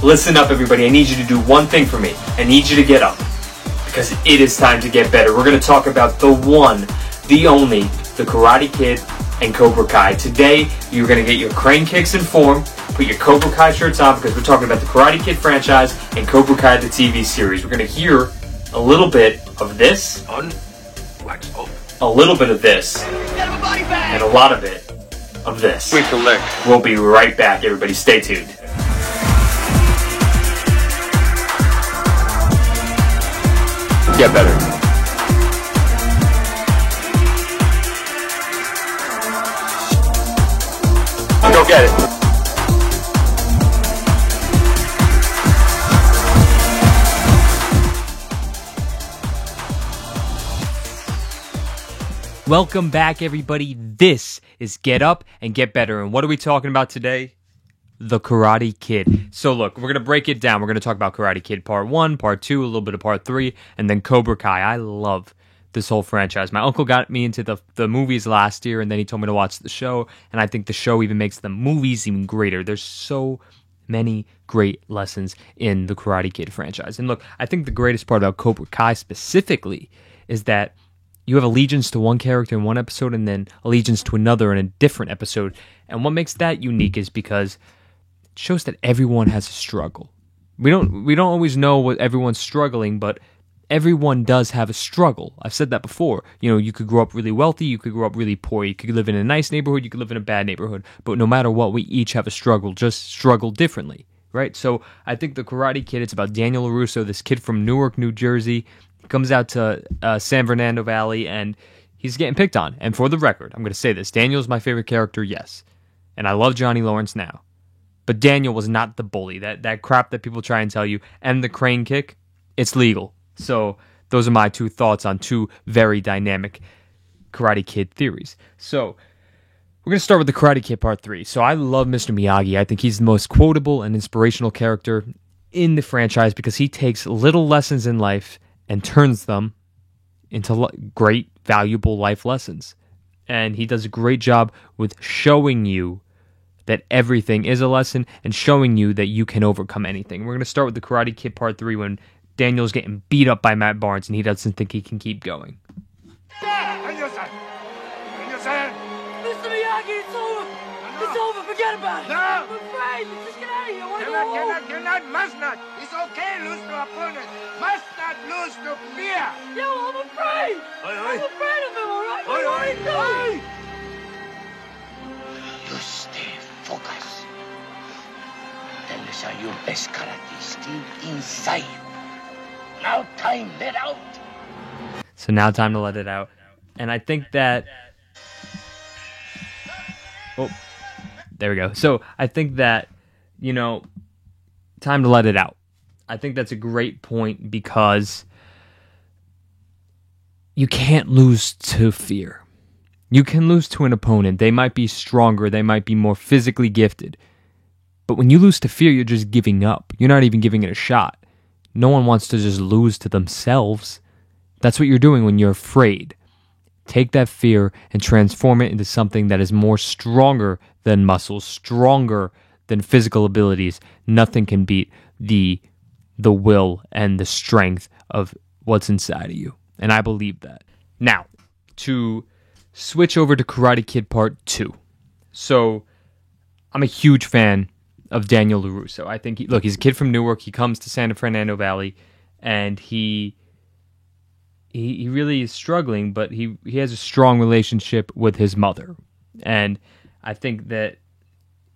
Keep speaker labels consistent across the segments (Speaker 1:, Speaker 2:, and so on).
Speaker 1: Listen up, everybody. I need you to do one thing for me. I need you to get up, because it is time to get better. We're going to talk about the one, the only, the Karate Kid and Cobra Kai. Today, you're going to get your crane kicks in form, put your Cobra Kai shirts on, because we're talking about the Karate Kid franchise and Cobra Kai, the TV series. We're going to hear a little bit of this, a little bit of this, and a lot of it of this. We'll be right back, everybody. Stay tuned.
Speaker 2: Get better. Go get it.
Speaker 1: Welcome back, everybody. This is Get Up and Get Better. And what are we talking about today? The Karate Kid. So look, we're going to break it down. We're going to talk about Karate Kid Part 1, Part 2, a little bit of Part 3, and then Cobra Kai. I love this whole franchise. My uncle got me into the movies last year, and then he told me to watch the show, and I think the show even makes the movies even greater. There's so many great lessons in the Karate Kid franchise. And look, I think the greatest part about Cobra Kai specifically is that you have allegiance to one character in one episode and then allegiance to another in a different episode. And what makes that unique is because it shows that everyone has a struggle. We don't always know what everyone's struggling, but everyone does have a struggle. I've said that before. You know, you could grow up really wealthy, you could grow up really poor, you could live in a nice neighborhood, you could live in a bad neighborhood. But no matter what, we each have a struggle, just struggle differently, right? So I think the Karate Kid, it's about Daniel LaRusso, this kid from Newark, New Jersey. He comes out to San Fernando Valley, and he's getting picked on. And for the record, I'm going to say this. Daniel's my favorite character, yes. And I love Johnny Lawrence now. But Daniel was not the bully. That crap that people try and tell you. And the crane kick, it's legal. So those are my two thoughts on two very dynamic Karate Kid theories. So we're going to start with the Karate Kid Part 3. So I love Mr. Miyagi. I think he's the most quotable and inspirational character in the franchise because he takes little lessons in life and turns them into great, valuable life lessons. And he does a great job with showing you that everything is a lesson and showing you that you can overcome anything. We're going to start with the Karate Kid Part 3 when Daniel's getting beat up by Matt Barnes and he doesn't think he can keep going.
Speaker 3: Mr. Miyagi, it's over. It's over. Forget about it.
Speaker 4: No.
Speaker 3: I'm afraid. Just get out of here. I want to go home.
Speaker 4: Cannot, must not. It's okay, lose to opponent. Must not lose to fear.
Speaker 3: Yo, I'm afraid. I'm afraid of him, all right? What do you want to do?
Speaker 4: You stay focused. Tell us how your best karate is still inside you. Now time, let out.
Speaker 1: So now time to let it out. And I think that... Oh, there we go. So I think that, you know, time to let it out. I think that's a great point because you can't lose to fear. You can lose to an opponent. They might be stronger. They might be more physically gifted. But when you lose to fear, you're just giving up. You're not even giving it a shot. No one wants to just lose to themselves. That's what you're doing when you're afraid. Take that fear and transform it into something that is more stronger than muscles, stronger than physical abilities. Nothing can beat the will and the strength of what's inside of you. And I believe that. Now, to switch over to Karate Kid Part 2. So, I'm a huge fan of Daniel LaRusso. I think, he's a kid from Newark. He comes to San Fernando Valley, and he really is struggling, but he has a strong relationship with his mother. And I think that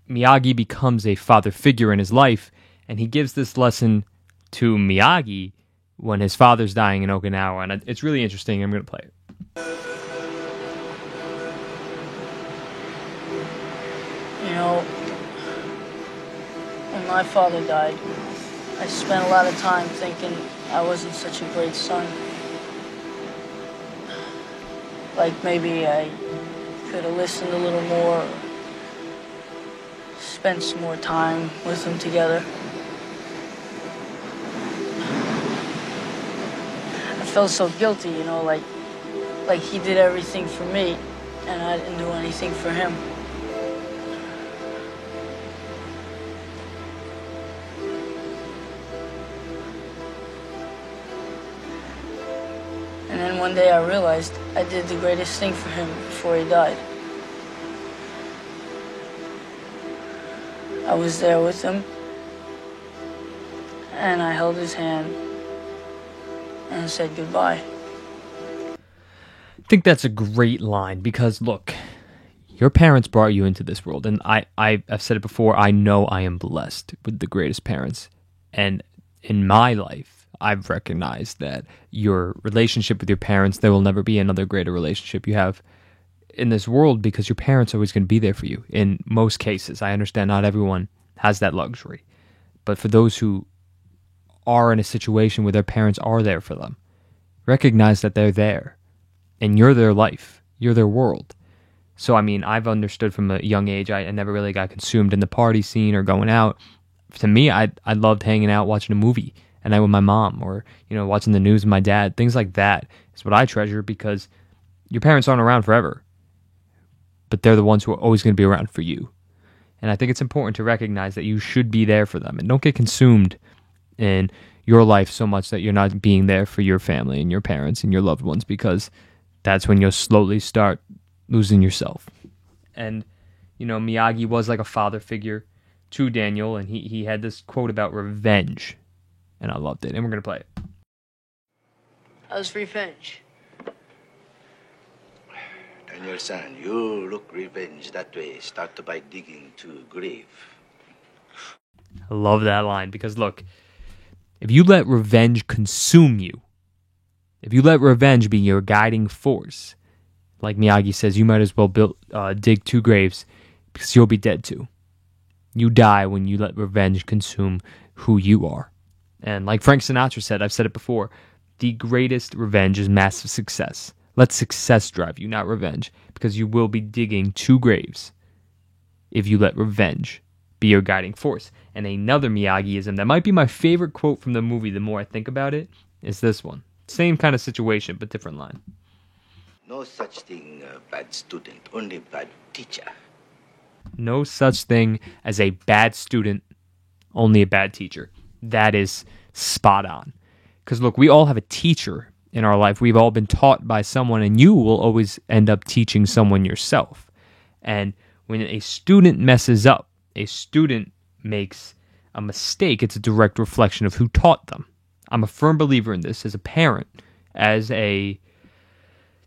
Speaker 1: Miyagi becomes a father figure in his life, and he gives this lesson to Miyagi when his father's dying in Okinawa, and it's really interesting. I'm going to play it.
Speaker 3: You know, when my father died, I spent a lot of time thinking I wasn't such a great son. Like maybe I could have listened a little more, spent some more time with them together. I felt so guilty, you know, like he did everything for me and I didn't do anything for him. And then one day I realized I did the greatest thing for him before he died. I was there with him, and I held his hand and said goodbye.
Speaker 1: I think that's a great line because, look, your parents brought you into this world, and I've said it before, I know I am blessed with the greatest parents. And in my life, I've recognized that your relationship with your parents, there will never be another greater relationship you have in this world because your parents are always going to be there for you. In most cases, I understand not everyone has that luxury. But for those who are in a situation where their parents are there for them, recognize that they're there. And you're their life. You're their world. So, I mean, I've understood from a young age, I never really got consumed in the party scene or going out. To me, I loved hanging out, watching a movie at night with my mom or, watching the news with my dad. Things like that is what I treasure because your parents aren't around forever. But they're the ones who are always going to be around for you. And I think it's important to recognize that you should be there for them. And don't get consumed in your life so much that you're not being there for your family and your parents and your loved ones because that's when you'll slowly start losing yourself. And, Miyagi was like a father figure to Daniel, and he had this quote about revenge, and I loved it, and we're going to play it.
Speaker 3: How's revenge?
Speaker 4: Daniel-san, you look revenge that way. Start by digging to grave.
Speaker 1: I love that line because, look, if you let revenge consume you, if you let revenge be your guiding force, like Miyagi says, you might as well dig 2 graves because you'll be dead too. You die when you let revenge consume who you are. And like Frank Sinatra said, I've said it before, the greatest revenge is massive success. Let success drive you, not revenge, because you will be digging 2 graves if you let revenge be your guiding force. And another Miyagiism that might be my favorite quote from the movie the more I think about it is this one. Same kind of situation, but different line.
Speaker 4: No such thing bad student, only bad teacher.
Speaker 1: No such thing as a bad student, only a bad teacher. That is spot on. Because look, we all have a teacher in our life. We've all been taught by someone, and you will always end up teaching someone yourself. And when a student messes up, a student makes a mistake, it's a direct reflection of who taught them. I'm a firm believer in this as a parent, as a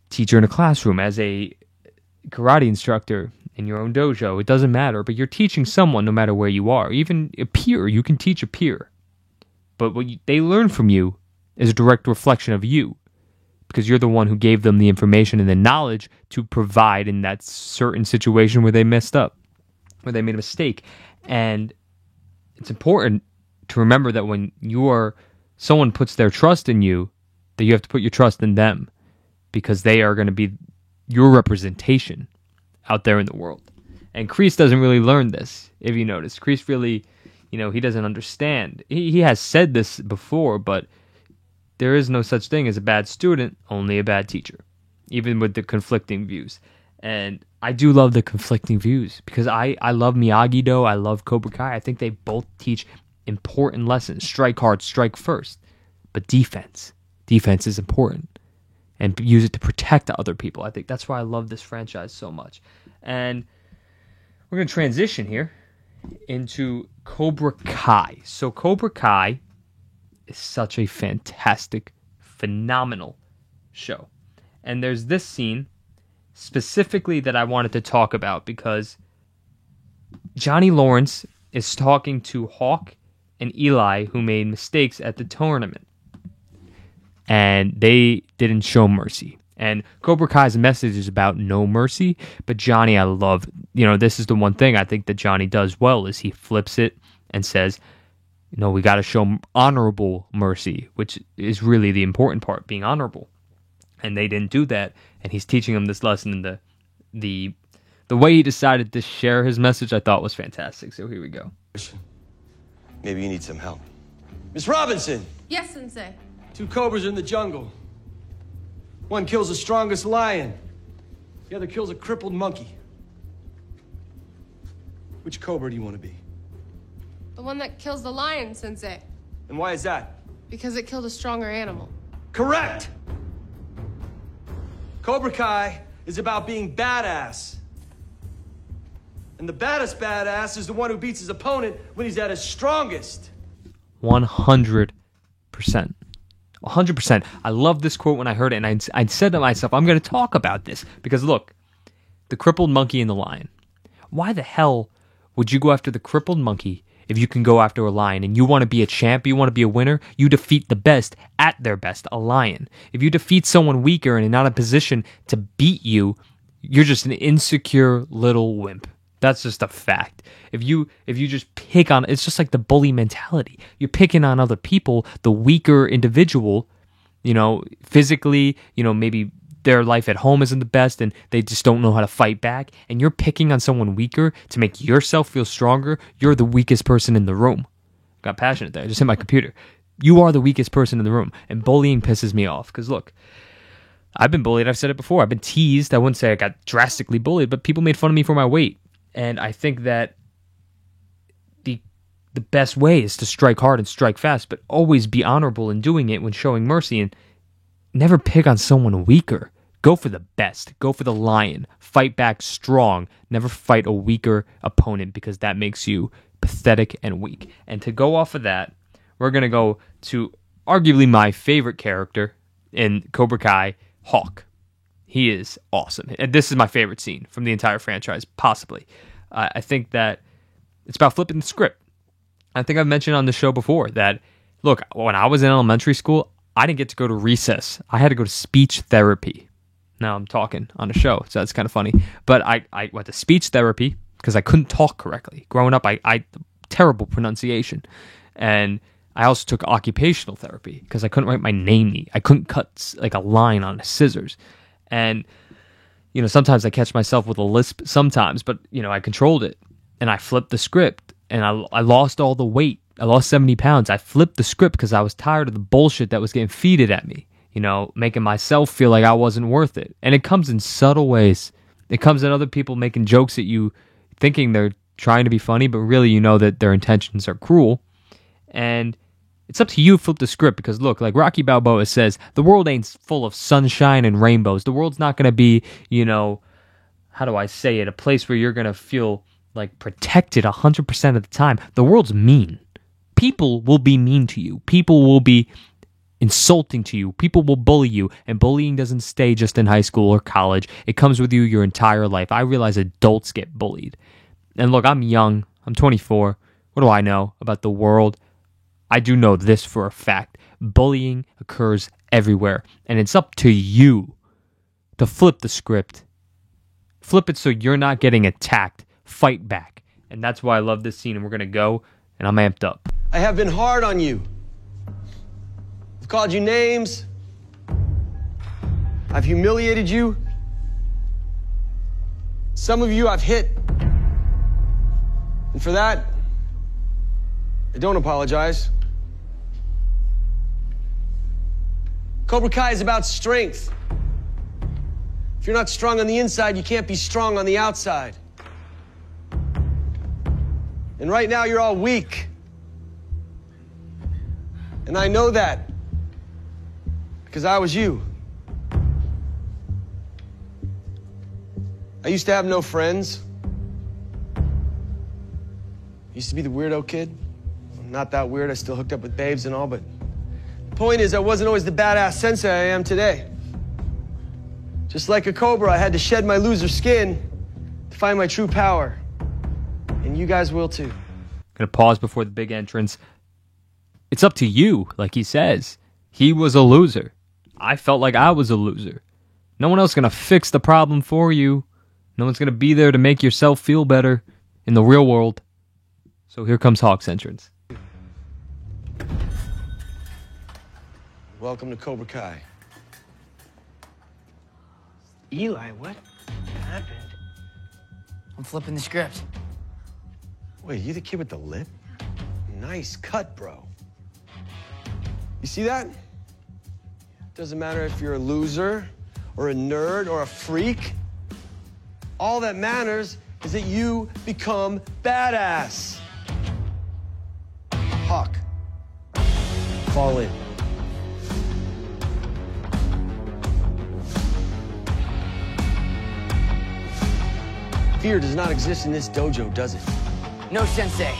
Speaker 1: teacher in a classroom, as a karate instructor in your own dojo. It doesn't matter, but you're teaching someone no matter where you are. Even a peer, you can teach a peer. But what they learn from you is a direct reflection of you because you're the one who gave them the information and the knowledge to provide in that certain situation where they messed up, where they made a mistake. And it's important to remember that when someone puts their trust in you, that you have to put your trust in them because they are going to be your representation out there in the world. And Kreese doesn't really learn this, if you notice. Kreese really, he doesn't understand. He has said this before, but there is no such thing as a bad student, only a bad teacher, even with the conflicting views. And I do love the conflicting views because I love Miyagi-Do, I love Cobra Kai. I think they both teach important lessons. Strike hard, strike first. But defense is important. And use it to protect other people. I think that's why I love this franchise so much. And we're going to transition here into Cobra Kai. So Cobra Kai is such a fantastic, phenomenal show. And there's this scene specifically that I wanted to talk about because Johnny Lawrence is talking to Hawk and Eli, who made mistakes at the tournament. And they didn't show mercy. And Cobra Kai's message is about no mercy. But Johnny, I love, this is the one thing I think that Johnny does well is he flips it and says, we got to show honorable mercy, which is really the important part, being honorable. And they didn't do that. And he's teaching them this lesson. And the way he decided to share his message, I thought was fantastic. So here we go.
Speaker 5: Maybe you need some help. Miss Robinson!
Speaker 6: Yes, Sensei.
Speaker 5: 2 cobras in the jungle. One kills the strongest lion. The other kills a crippled monkey. Which cobra do you want to be?
Speaker 6: The one that kills the lion, Sensei.
Speaker 5: And why is that?
Speaker 6: Because it killed a stronger animal.
Speaker 5: Correct! Cobra Kai is about being badass. And the baddest badass is the one who beats his opponent when he's at his strongest.
Speaker 1: 100%. 100%. I love this quote when I heard it, and I said to myself, I'm going to talk about this. Because look, the crippled monkey and the lion. Why the hell would you go after the crippled monkey if you can go after a lion? And you want to be a champ, you want to be a winner, you defeat the best at their best, a lion. If you defeat someone weaker and not in a position to beat you, you're just an insecure little wimp. That's just a fact. If you just pick on, it's just like the bully mentality. You're picking on other people, the weaker individual, physically, maybe their life at home isn't the best and they just don't know how to fight back. And you're picking on someone weaker to make yourself feel stronger. You're the weakest person in the room. Got passionate there. I just hit my computer. You are the weakest person in the room. And bullying pisses me off. Because look, I've been bullied. I've said it before. I've been teased. I wouldn't say I got drastically bullied, but people made fun of me for my weight. And I think that the best way is to strike hard and strike fast, but always be honorable in doing it when showing mercy, and never pick on someone weaker. Go for the best. Go for the lion. Fight back strong. Never fight a weaker opponent, because that makes you pathetic and weak. And to go off of that, we're going to go to arguably my favorite character in Cobra Kai, Hawk. He is awesome. And this is my favorite scene from the entire franchise, possibly. I think that it's about flipping the script. I think I've mentioned on the show before that, look, when I was in elementary school, I didn't get to go to recess. I had to go to speech therapy. Now I'm talking on a show, so that's kind of funny. But I went to speech therapy because I couldn't talk correctly. Growing up, I terrible pronunciation. And I also took occupational therapy because I couldn't write my name neat. I couldn't cut like a line on scissors. And, sometimes I catch myself with a lisp sometimes, but, I controlled it. And I flipped the script, and I lost all the weight. I lost 70 pounds. I flipped the script because I was tired of the bullshit that was getting feeded at me, making myself feel like I wasn't worth it. And it comes in subtle ways. It comes in other people making jokes at you, thinking they're trying to be funny, but really that their intentions are cruel. And it's up to you to flip the script, because look, like Rocky Balboa says, the world ain't full of sunshine and rainbows. The world's not going to be, how do I say it, a place where you're going to feel like protected 100% of the time. The world's mean. People will be mean to you. People will be insulting to you. People will bully you, and bullying doesn't stay just in high school or college. It comes with you your entire life. I realize adults get bullied. And look, I'm young. I'm 24. What do I know about the world? I do know this for a fact. Bullying occurs everywhere, and it's up to you to flip the script. Flip it so you're not getting attacked. Fight back. And that's why I love this scene, and we're going to go, and I'm amped up.
Speaker 5: I have been hard on you. I've called you names. I've humiliated you. Some of you I've hit. And for that, I don't apologize. Cobra Kai is about strength. If you're not strong on the inside, you can't be strong on the outside. And right now, you're all weak. And I know that because I was you. I used to have no friends. I used to be the weirdo kid. I'm not that weird. I still hooked up with babes and all, but the point is I wasn't always the badass sensei I am today. Just like a cobra, I had to shed my loser skin to find my true power. And you guys will too.
Speaker 1: Gonna pause before the big entrance. It's up to you, like he says. He was a loser. I felt like I was a loser. No one else is gonna fix the problem for you. No one's gonna be there to make yourself feel better in the real world. So here comes Hawk's entrance.
Speaker 5: Welcome to Cobra Kai.
Speaker 7: Eli, what happened?
Speaker 3: I'm flipping the script.
Speaker 5: Wait, you the kid with the lip? Nice cut, bro. You see that? Doesn't matter if you're a loser or a nerd or a freak. All that matters is that you become badass. Hawk, fall in. Fear does not exist in this dojo, does it?
Speaker 7: No, Sensei.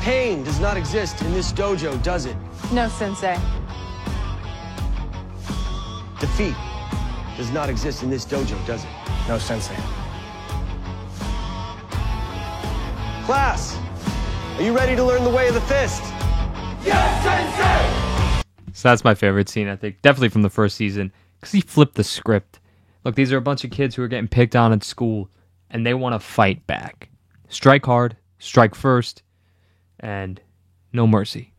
Speaker 5: Pain does not exist in this dojo, does it?
Speaker 8: No, Sensei.
Speaker 5: Defeat does not exist in this dojo, does it?
Speaker 7: No, Sensei.
Speaker 5: Class, are you ready to learn the way of the fist?
Speaker 1: So that's my favorite scene, I think. Definitely from the first season. Because he flipped the script. Look, these are a bunch of kids who are getting picked on at school. And they want to fight back. Strike hard. Strike first. And no mercy.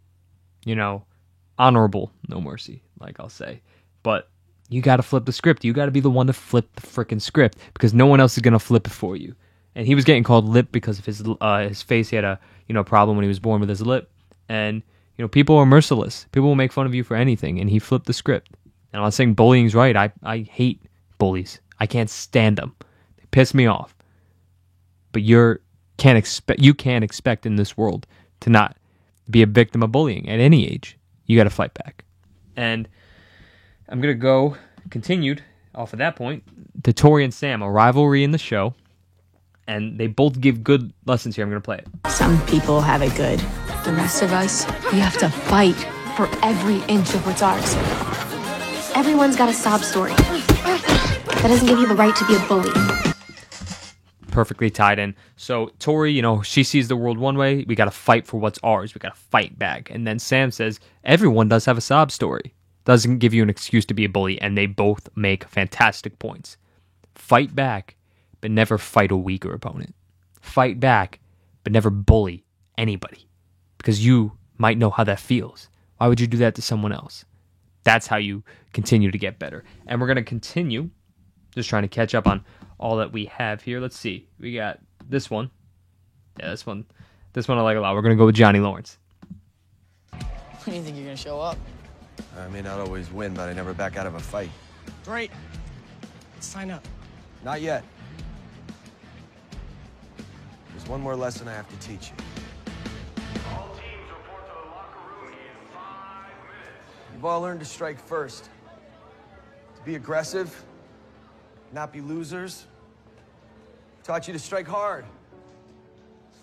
Speaker 1: You know, honorable no mercy, like I'll say. But you got to flip the script. You got to be the one to flip the freaking script. Because no one else is going to flip it for you. And he was getting called lip because of his face. He had a problem when he was born with his lip. And people are merciless. People will make fun of you for anything, and he flipped the script. And I'm not saying bullying's right. I hate bullies. I can't stand them. They piss me off. But you can't expect in this world to not be a victim of bullying at any age. You got to fight back. And I'm going to go, continued off of that point, to Tori and Sam, a rivalry in the show. And they both give good lessons here. I'm going to play it.
Speaker 8: Some people have it good. The rest of us, we have to fight for every inch of what's ours.
Speaker 6: Everyone's got a sob story. That doesn't give you the right to be a bully.
Speaker 1: Perfectly tied in. So Tori, she sees the world one way. We got to fight for what's ours. We got to fight back. And then Sam says, everyone does have a sob story. Doesn't give you an excuse to be a bully. And they both make fantastic points. Fight back, but never fight a weaker opponent. Fight back, but never bully anybody. Because you might know how that feels. Why would you do that to someone else? That's how you continue to get better. And we're going to continue, just trying to catch up on all that we have here. Let's see. We got this one. Yeah, this one I like a lot. We're going to go with Johnny Lawrence.
Speaker 3: When do you think you're gonna show up?
Speaker 5: I may not always win, but I never back out of a fight.
Speaker 7: Great. Let's sign up.
Speaker 5: Not yet. There's one more lesson I have to teach you. You've all learned to strike first. To be aggressive, not be losers. Taught you to strike hard.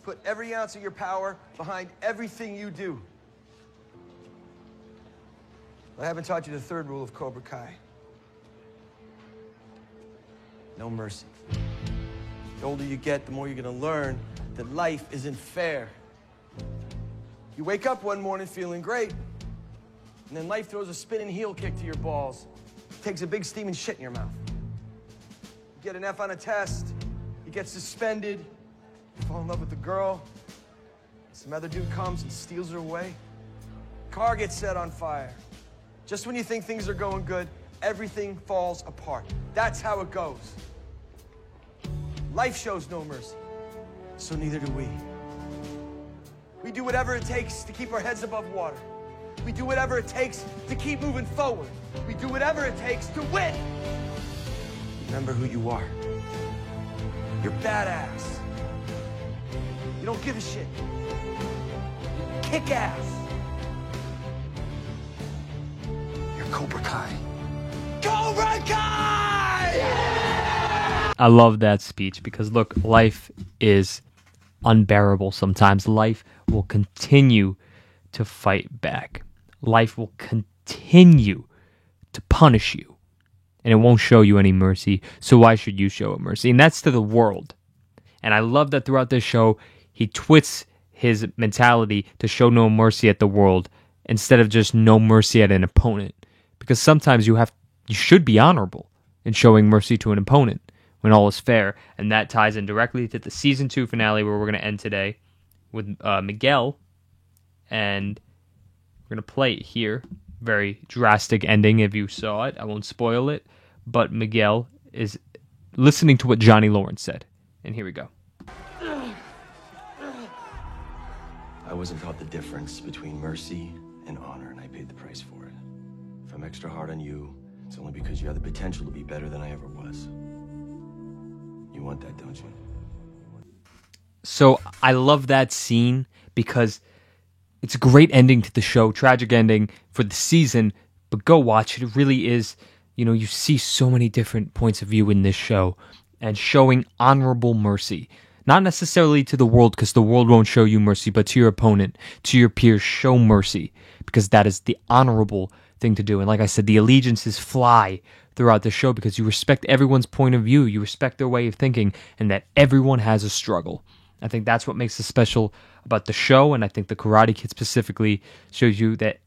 Speaker 5: Put every ounce of your power behind everything you do. I haven't taught you the third rule of Cobra Kai. No mercy. The older you get, the more you're gonna learn that life isn't fair. You wake up one morning feeling great, and then life throws a spinning heel kick to your balls, takes a big steaming shit in your mouth. You get an F on a test, you get suspended, you fall in love with the girl, some other dude comes and steals her away. Car gets set on fire. Just when you think things are going good, everything falls apart. That's how it goes. Life shows no mercy, so neither do we. We do whatever it takes to keep our heads above water. We do whatever it takes to keep moving forward. We do whatever it takes to win. Remember who you are. You're badass. You don't give a shit. You kick ass. You're Cobra Kai. Cobra Kai! Yeah!
Speaker 1: I love that speech because, look, life is unbearable sometimes. Life will continue to fight back. Life will continue to punish you. And it won't show you any mercy. So why should you show it mercy? And that's to the world. And I love that throughout this show, he twists his mentality to show no mercy at the world instead of just no mercy at an opponent. Because sometimes you should be honorable in showing mercy to an opponent when all is fair. And that ties in directly to the season 2 finale where we're going to end today with Miguel. And we're going to play it here. Very drastic ending if you saw it. I won't spoil it. But Miguel is listening to what Johnny Lawrence said. And here we go.
Speaker 5: I wasn't taught the difference between mercy and honor, and I paid the price for it. If I'm extra hard on you, it's only because you have the potential to be better than I ever was. You want that, don't you?
Speaker 1: So I love that scene because it's a great ending to the show, tragic ending for the season, but go watch it. It really is, you see so many different points of view in this show. and showing honorable mercy. Not necessarily to the world, because the world won't show you mercy, but to your opponent, to your peers, show mercy, because that is the honorable thing to do. And like I said, the allegiances fly throughout the show because you respect everyone's point of view, you respect their way of thinking, and that everyone has a struggle. I think that's what makes it special about the show, and I think the Karate Kid specifically shows you that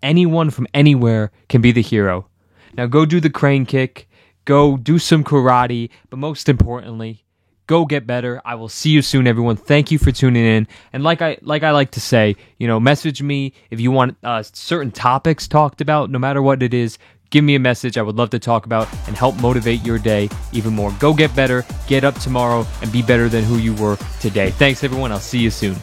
Speaker 1: anyone from anywhere can be the hero. Now go do the crane kick, go do some karate, but most importantly, go get better. I will see you soon, everyone. Thank you for tuning in. And like I like to say, message me if you want certain topics talked about, no matter what it is. Give me a message. I would love to talk about and help motivate your day even more. Go get better, get up tomorrow, and be better than who you were today. Thanks, everyone. I'll see you soon.